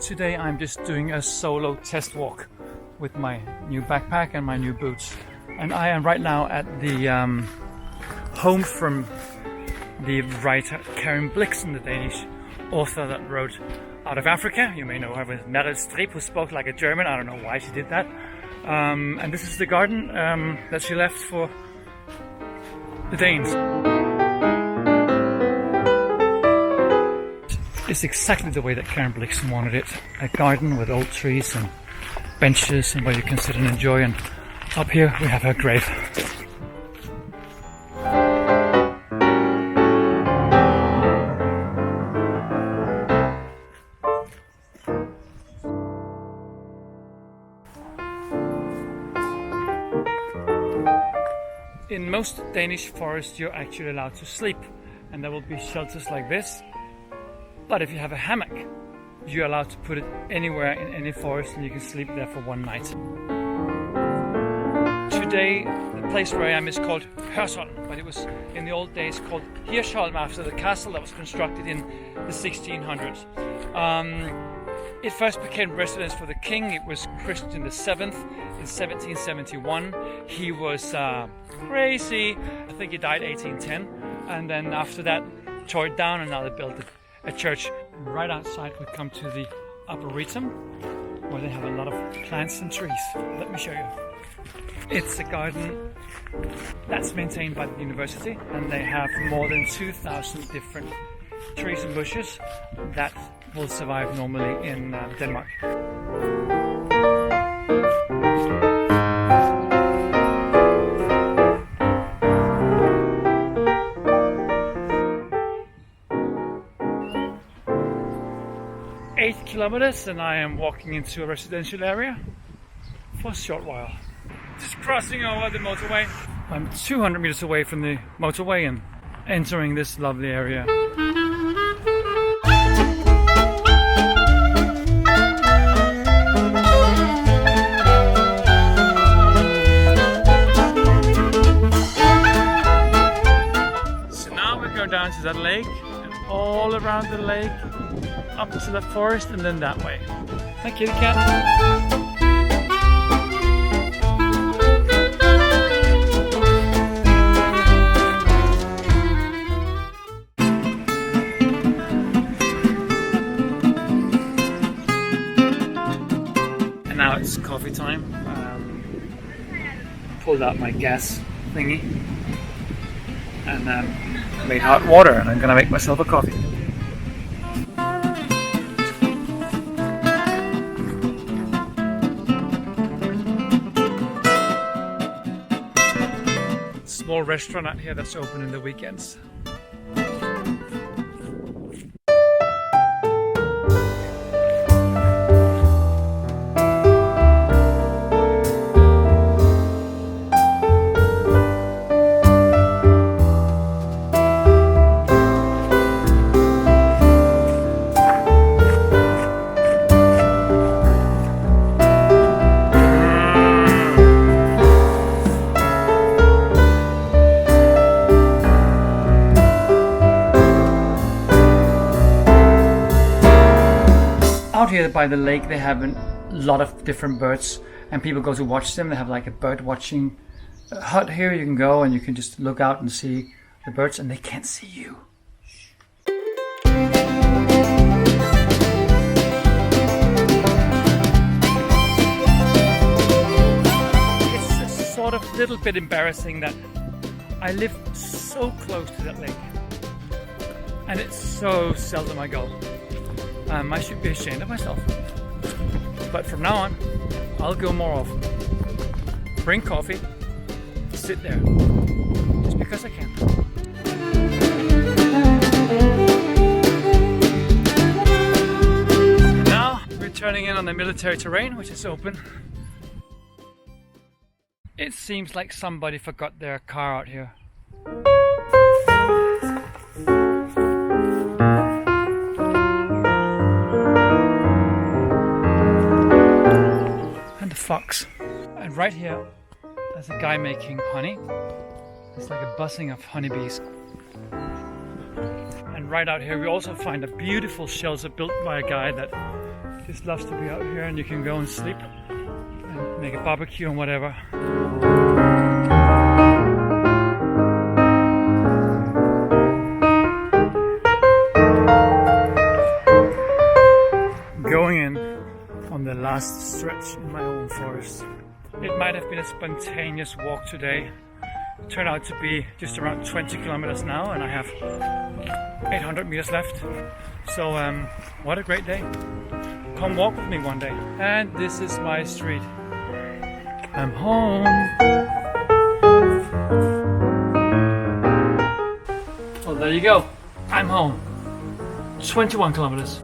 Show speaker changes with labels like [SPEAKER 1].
[SPEAKER 1] Today I'm just doing a solo test walk with my new backpack and my new boots. And I am right now at the home from the writer Karen Blixen, the Danish author that wrote Out of Africa. You may know her with Meryl Streep, who spoke like a German. I don't know why she did that. And this is the garden that she left for the Danes. It's exactly the way that Karen Blixen wanted it. A garden with old trees and benches and where you can sit and enjoy. And up here we have her grave. In most Danish forests you're actually allowed to sleep, and there will be shelters like this. But if you have a hammock, you're allowed to put it anywhere in any forest and you can sleep there for one night. Today, the place where I am is called Hørsholm, but it was in the old days called Hørsholm after the castle that was constructed in the 1600s. It first became residence for the king. It was Christian VII in 1771. He was crazy. I think he died 1810. And then after that, tore it down and now they built a church. Right outside we come to the Arboretum, where they have a lot of plants and trees. Let me show you. It's a garden that's maintained by the university, and they have more than 2,000 different trees and bushes that will survive normally in Denmark. 8 kilometers and I am walking into a residential area for a short while. Just crossing over the motorway. I'm 200 meters away from the motorway and entering this lovely area. So now we're going down to that lake and all around the lake, up to the forest and then that way. Hi, kitty cat. And now it's coffee time. Pulled out my gas thingy and made hot water, and I'm gonna make myself a coffee. Small restaurant out here that's open in the weekends. Out here by the lake they have a lot of different birds and people go to watch them. They have like a bird watching hut here. You can go and you can just look out and see the birds and they can't see you. It's a sort of little bit embarrassing that I live so close to that lake and it's so seldom I go. I should be ashamed of myself. But from now on, I'll go more often. Bring coffee, sit there, just because I can. Now, we're turning in on the military terrain, which is open. It seems like somebody forgot their car out here. Fox. And right here there's a guy making honey. It's like a buzzing of honeybees. And right out here we also find a beautiful shelter built by a guy that just loves to be out here, and you can go and sleep and make a barbecue and whatever. Going in on the last stretch in my own forest. It might have been a spontaneous walk today. It turned out to be just around 20 kilometers now, and I have 800 meters left. So what a great day. Come walk with me one day. And this is my street. I'm home. Well, there you go. I'm home. 21 kilometers.